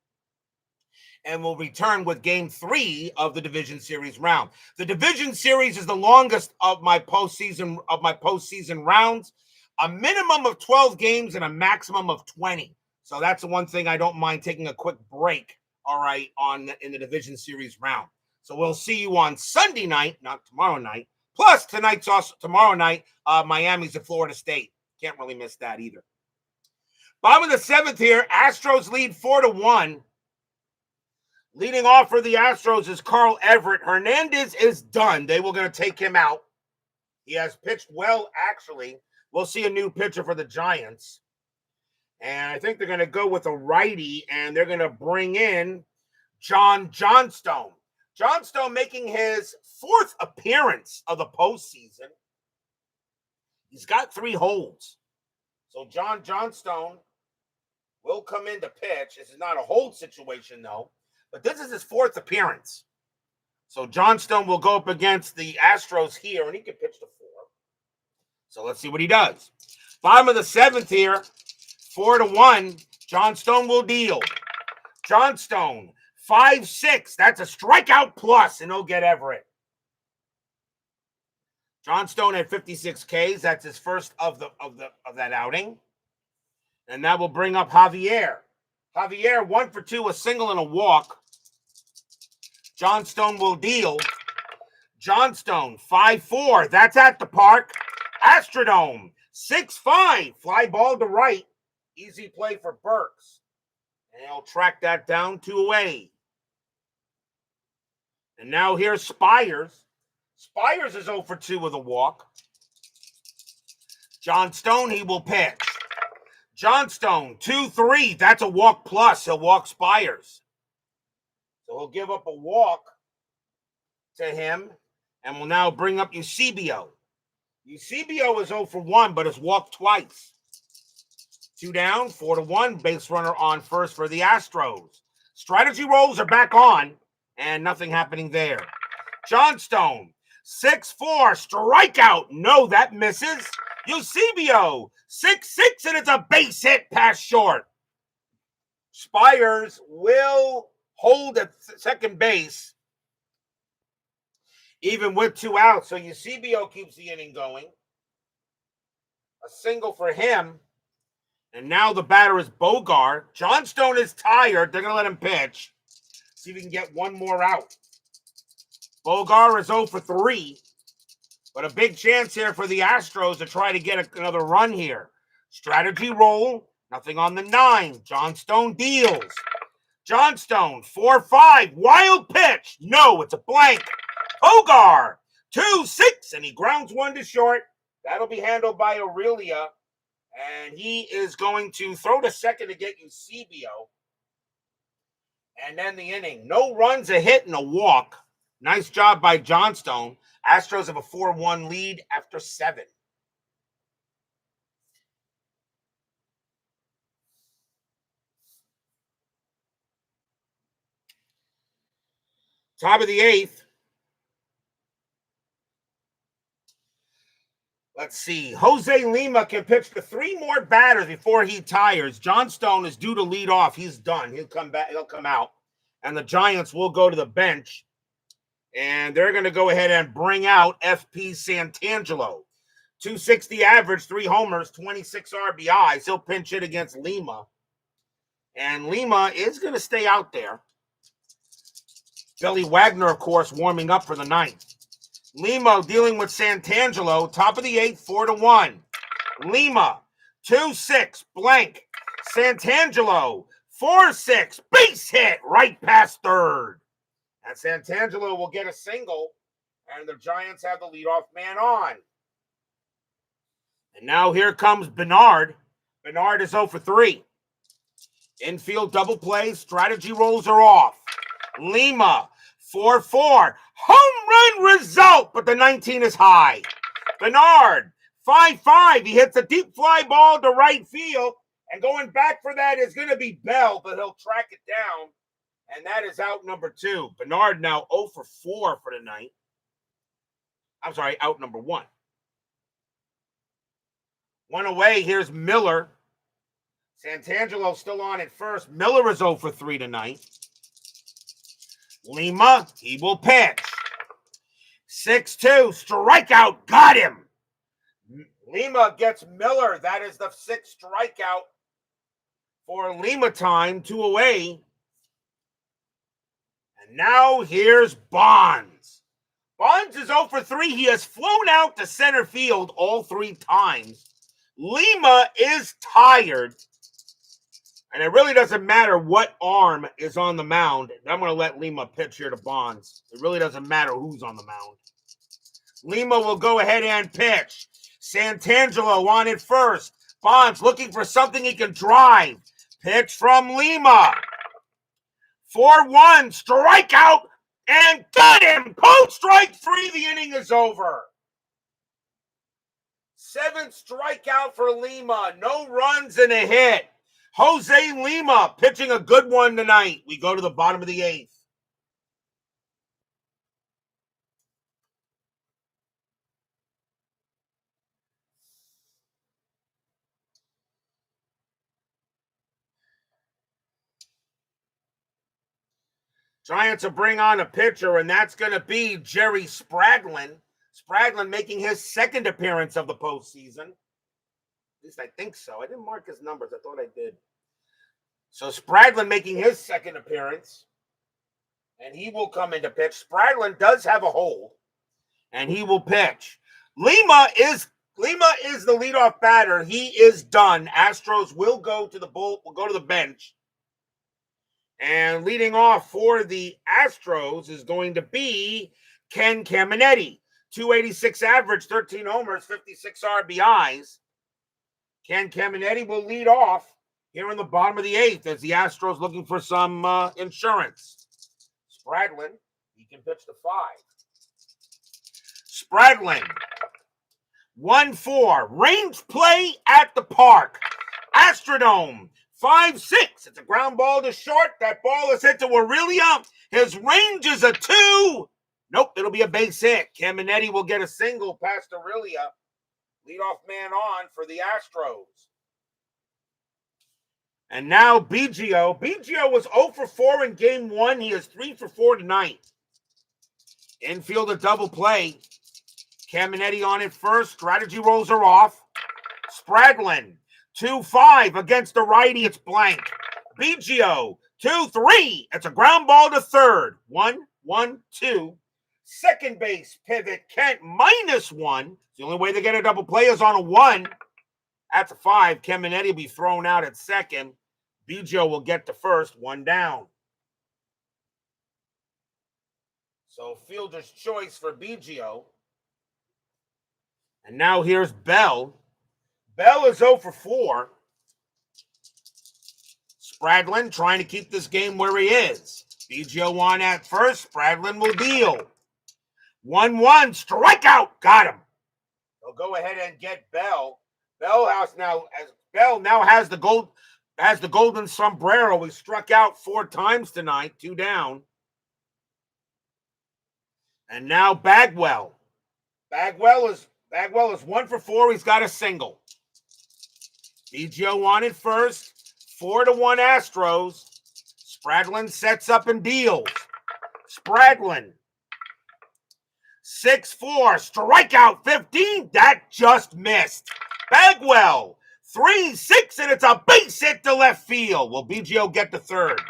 and will return with game 3 of the division series round. The division series is the longest of my postseason rounds, a minimum of 12 games and a maximum of 20. So that's the one thing I don't mind taking a quick break, all right, in the division series round. So we'll see you on Sunday night, not tomorrow night, Plus, tomorrow night, Miami's at Florida State. Can't really miss that either. Bottom of the seventh here, Astros lead 4-1. Leading off for the Astros is Carl Everett. Hernandez is done. They were going to take him out. He has pitched well, actually. We'll see a new pitcher for the Giants. And I think they're going to go with a righty, and they're going to bring in John Johnstone. Johnstone making his fourth appearance of the postseason. He's got 3 holds. So John Johnstone will come in to pitch. This is not a hold situation, though. But this is his 4th appearance. So Johnstone will go up against the Astros here, and he can pitch to 4. So let's see what he does. Bottom of the 7th here, 4-1. Johnstone will deal. Johnstone, 5-6. That's a strikeout plus, and he'll get Everett. Johnstone had 56 Ks. That's his first of that outing. And that will bring up Javier. Javier, 1 for 2, a single and a walk. Johnstone will deal. Johnstone, 5-4. That's at the park. Astrodome, 6-5. Fly ball to right. Easy play for Burks. And he'll track that down 2 away. And now here's Spires. Spires is 0 for 2 with a walk. Johnstone, he will pitch. Johnstone, 2-3. That's a walk plus. He'll walk Spires. So he'll give up a walk to him, and will now bring up Eusebio. Eusebio is 0 for 1, but has walked twice. 2 down, 4-1. Base runner on first for the Astros. Strategy rolls are back on, and nothing happening there. Johnstone, 6-4. Strikeout. No, that misses. Eusebio, 6-6, and it's a base hit past short. Spires will hold at second base, even with 2 outs. So Eusebio keeps the inning going. A single for him. And now the batter is Bogart. Johnstone is tired. They're going to let him pitch. See if we can get 1 more out. Bogart is 0 for 3. But a big chance here for the Astros to try to get another run here. Strategy roll. Nothing on the 9. Johnstone deals. Johnstone, 4-5. Wild pitch. No, it's a blank. Bogart, 2-6. And he grounds 1 to short. That'll be handled by Aurelia. And he is going to throw to second to get Eusebio. And then the inning. No runs, a hit, and a walk. Nice job by Johnstone. Astros have a 4-1 lead after 7. Top of the 8th. Let's see. Jose Lima can pitch to 3 more batters before he tires. Johnstone is due to lead off. He's done. He'll come back. He'll come out. And the Giants will go to the bench. And they're going to go ahead and bring out FP Santangelo. 260 average, 3 homers, 26 RBIs. He'll pinch hit against Lima. And Lima is going to stay out there. Billy Wagner, of course, warming up for the 9th. Lima dealing with Santangelo. Top of the 8th, 4-1. Lima, 2-6, blank. Santangelo, 4-6, base hit right past third. And Santangelo will get a single, and the Giants have the leadoff man on. And now here comes Bernard. Bernard is 0 for 3. Infield double play, strategy rolls are off. Lima, 4-4. Home run result, but the 19 is high. Bernard, 5-5. He hits a deep fly ball to right field, and going back for that is going to be Bell, but he'll track it down. And that is out number 2. Bernard now 0 for 4 for the night. I'm sorry, out number 1. 1 away. Here's Miller. Santangelo still on at first. Miller is 0 for 3 tonight. Lima, he will pitch. 6-2, strikeout, got him. Lima gets Miller. That is the 6th strikeout for Lima time, 2 away. And now here's Bonds. Bonds is 0 for 3. He has flown out to center field all 3 times. Lima is tired. And it really doesn't matter what arm is on the mound. I'm going to let Lima pitch here to Bonds. It really doesn't matter who's on the mound. Lima will go ahead and pitch. Santangelo on it first. Bonds looking for something he can drive. Pitch from Lima. 4-1, strikeout, and got him! Pulled strike 3, the inning is over. 7th strikeout for Lima. No runs and a hit. Jose Lima pitching a good one tonight. We go to the bottom of the 8th. Giants will bring on a pitcher, and that's going to be Jerry Spradlin. Spradlin making his 2nd appearance of the postseason. At least I think so. I didn't mark his numbers. I thought I did. So Spradlin making his 2nd appearance. And he will come in to pitch. Spradlin does have a hold. And he will pitch. Lima is the leadoff batter. He is done. Astros will go to the bench. And leading off for the Astros is going to be Ken Caminetti. 286 average, 13 homers, 56 RBIs. Ken Caminetti will lead off here in the bottom of the 8th as the Astros looking for some insurance. Spradlin, he can pitch to 5. Spradlin, 1-4. Range play at the park. Astrodome, 5-6. It's a ground ball to short. That ball is hit to Aurelia. His range is a 2. Nope, it'll be a base hit. Caminetti will get a single past Aurelia. Leadoff man on for the Astros. And now Biggio. Biggio was 0 for 4 in game 1. He is 3 for 4 tonight. Infield a double play. Caminetti on it first. Strategy rolls are off. Spradlin, 2-5 against the righty. It's blank. Biggio, 2-3. It's a ground ball to third. 1-1-2. Second base pivot. Kent -1. The only way they get a double play is on a 1. That's a 5. Caminetti will be thrown out at second. Biggio will get to first. 1 down. So fielder's choice for Biggio. And now here's Bell. Bell is 0 for 4. Spradlin trying to keep this game where he is. Biggio on at first. Spradlin will deal. 1-1. Strikeout. Got him. They'll go ahead and get Bell. Bell now has the golden sombrero. He struck out 4 times tonight. 2 down. And now Bagwell. Bagwell is 1 for 4. He's got a single. Biggio on it first. 4-1 Astros. Spradlin sets up and deals. Spradlin. 6-4. Strikeout 15. That just missed. Bagwell. 3-6, and it's a base hit to left field. Will Biggio get to third?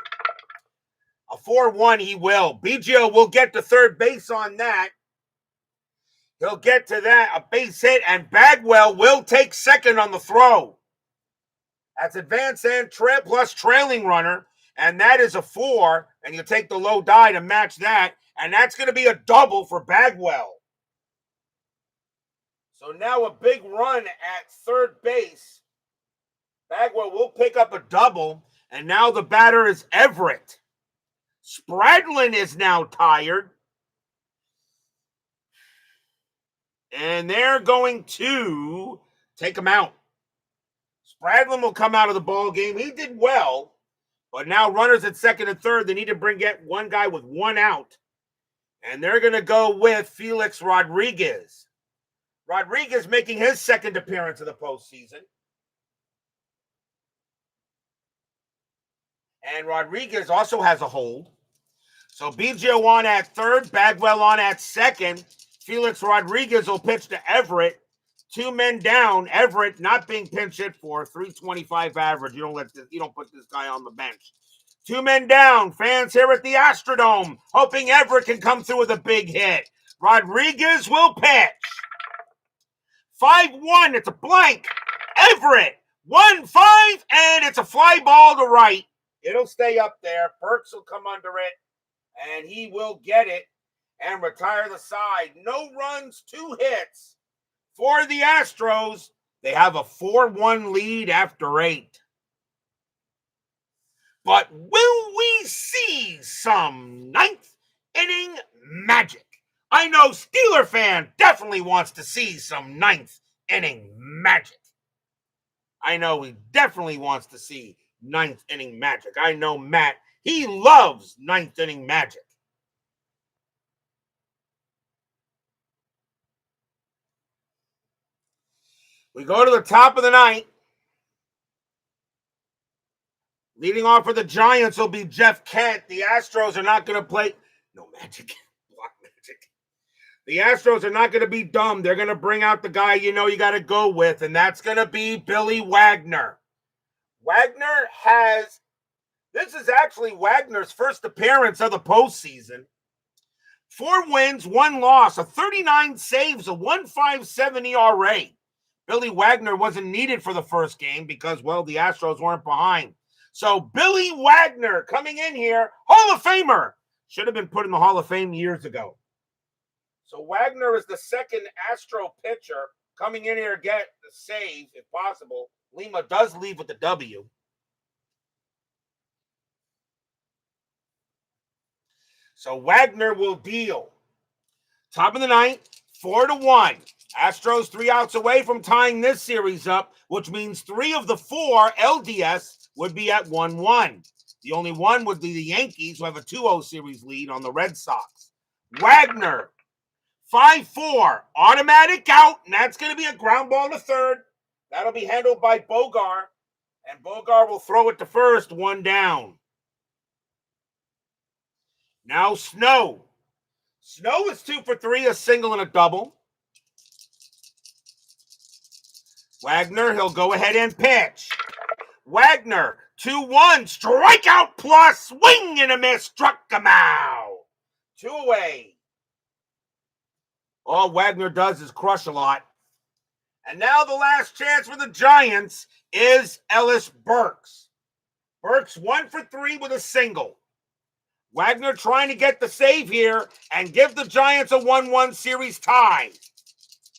A 4-1 he will. Biggio will get to third base on that. He'll get to that, a base hit, and Bagwell will take second on the throw. That's advance and plus trailing runner, and that is a 4, and you take the low die to match that, and that's going to be a double for Bagwell. So now a big run at third base. Bagwell will pick up a double, and now the batter is Everett. Spradlin is now tired. And they're going to take him out. Spradlin will come out of the ball game. He did well, but now runners at second and third. They need to get one guy with 1 out. And they're going to go with Felix Rodriguez. Rodriguez making his 2nd appearance of the postseason. And Rodriguez also has a hold. So Biggio on at third, Bagwell on at second. Felix Rodriguez will pitch to Everett. 2 men down. Everett not being pinch hit for. 325 average. You don't put this guy on the bench. 2 men down. Fans here at the Astrodome hoping Everett can come through with a big hit. Rodriguez will pitch. 5-1, it's a blank. Everett, 1-5, and it's a fly ball to right. It'll stay up there. Burks will come under it, and he will get it and retire the side. No runs, 2 hits for the Astros. They have a 4-1 lead after 8. But will we see some 9th inning magic? I know Steeler fan definitely wants to see some 9th inning magic. I know he definitely wants to see 9th inning magic. I know Matt, he loves 9th inning magic. We go to the top of the 9th. Leading off for the Giants will be Jeff Kent. The Astros are not going to play. No magic. Block magic. The Astros are not going to be dumb. They're going to bring out the guy you know you got to go with, and that's going to be Billy Wagner. This is actually Wagner's first appearance of the postseason. 4 wins, 1 loss, a 39 saves, a 1.57 ERA. Billy Wagner wasn't needed for the first game because, well, the Astros weren't behind. So Billy Wagner coming in here, Hall of Famer. Should have been put in the Hall of Fame years ago. So Wagner is the second Astro pitcher coming in here to get the save, if possible. Lima does leave with the W. So Wagner will deal. Top of the 9th, 4-1. Astros 3 outs away from tying this series up, which means 3 of the 4 LDS would be at 1-1. The only one would be the Yankees, who have a 2-0 series lead on the Red Sox. Wagner, 5-4, automatic out, and that's going to be a ground ball to third. That'll be handled by Bogar, and Bogar will throw it to first, 1 down. Now Snow. Snow is 2 for 3, a single and a double. Wagner, he'll go ahead and pitch. Wagner, 2-1, strikeout plus, swing and a miss, struck him out. 2 away. All Wagner does is crush a lot. And now the last chance for the Giants is Ellis Burks. Burks 1 for 3 with a single. Wagner trying to get the save here and give the Giants a 1-1 series tie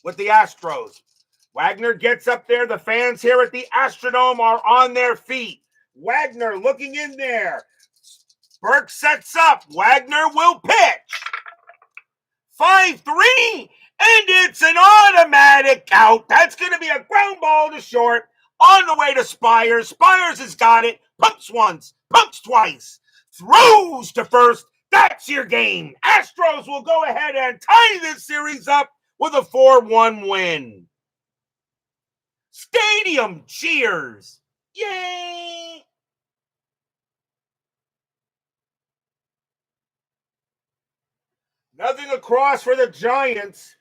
with the Astros. Wagner gets up there. The fans here at the Astrodome are on their feet. Wagner looking in there. Burke sets up. Wagner will pitch. 5-3, and it's an automatic out. That's going to be a ground ball to short on the way to Spires. Spires has got it. Pumps once, pumps twice. Throws to first. That's your game. Astros will go ahead and tie this series up with a 4-1 win. Stadium cheers. Yay! Nothing across for the Giants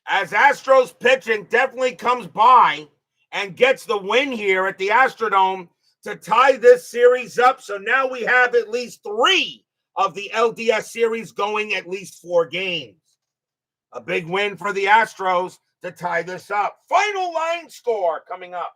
as Astros pitching definitely comes by and gets the win here at the Astrodome to tie this series up. So now we have at least 3 of the LDS series going at least 4 games. A big win for the Astros to tie this up. Final line score coming up.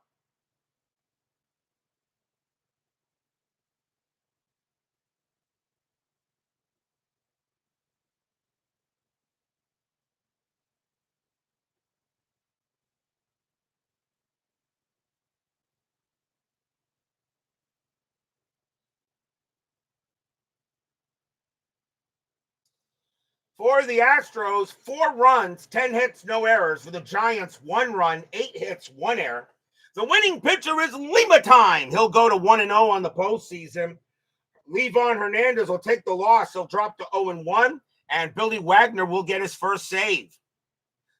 For the Astros, 4 runs, 10 hits, no errors. For the Giants, 1 run, 8 hits, 1 error. The winning pitcher is Lima time. He'll go to 1-0 on the postseason. Livan Hernandez will take the loss. He'll drop to 0-1, and Billy Wagner will get his first save.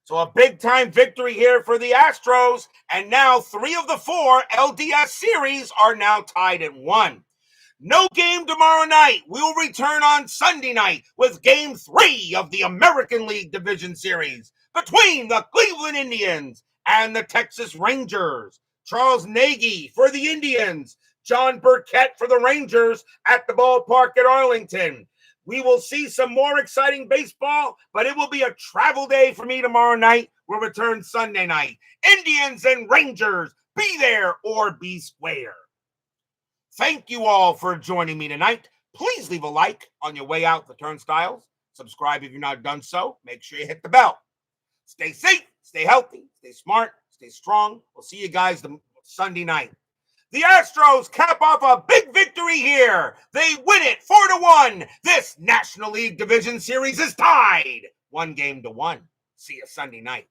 So a big-time victory here for the Astros, and now 3 of the 4 LDS series are now tied at 1. No game tomorrow night. We will return on Sunday night with Game 3 of the American League Division Series between the Cleveland Indians and the Texas Rangers. Charles Nagy for the Indians. John Burkett for the Rangers at the ballpark at Arlington. We will see some more exciting baseball, but it will be a travel day for me tomorrow night. We'll return Sunday night. Indians and Rangers, be there or be square. Thank you all for joining me tonight. Please leave a like on your way out the turnstiles. Subscribe if you've not done so. Make sure you hit the bell. Stay safe, stay healthy, stay smart, stay strong. We'll see you guys Sunday night. The Astros cap off a big victory here. They win it 4-1. This National League Division Series is tied 1-1. See you Sunday night.